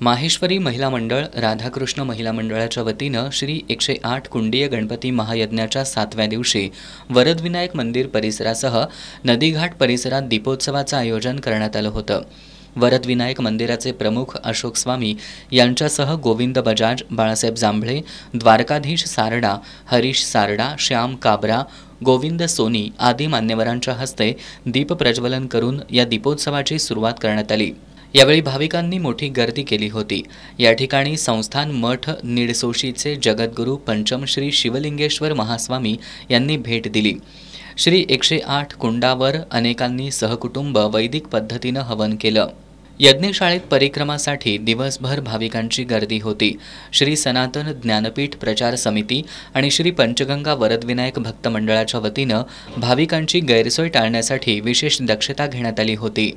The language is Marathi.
माहेश्वरी महिला मंडळ, राधाकृष्ण महिला मंडळाच्या वतीनं श्री 108 कुंडीय गणपती महायज्ञाच्या 7व्या दिवशी वरदविनायक मंदिर परिसरासह नदीघाट परिसरात दीपोत्सवाचं आयोजन करण्यात आलं होतं। वरदविनायक मंदिराचे प्रमुख अशोक स्वामी यांच्यासह गोविंद बजाज, बाळासाहेब जांभळे, द्वारकाधीश सारडा, हरीश सारडा, श्याम काबरा, गोविंद सोनी आदी मान्यवरांच्या हस्ते दीप प्रज्वलन करून या दीपोत्सवाची सुरुवात करण्यात आली। यावेळी भाविकांनी मोठी गर्दी केली होती। या ठिकाणी संस्थान मठ निडसोशीचे जगद्गुरू पंचम श्री शिवलिंगेश्वर महास्वामी यांनी भेट दिली। श्री 108 कुंडावर अनेकांनी सहकुटुंब वैदिक पद्धतीनं हवन केलं। यज्ञशाळेत परिक्रमासाठी दिवसभर भाविकांची गर्दी होती। श्री सनातन ज्ञानपीठ प्रचार समिती आणि श्री पंचगंगा वरदविनायक भक्त मंडळाच्या वतीनं भाविकांची गैरसोय टाळण्यासाठी विशेष दक्षता घेण्यात आली होती।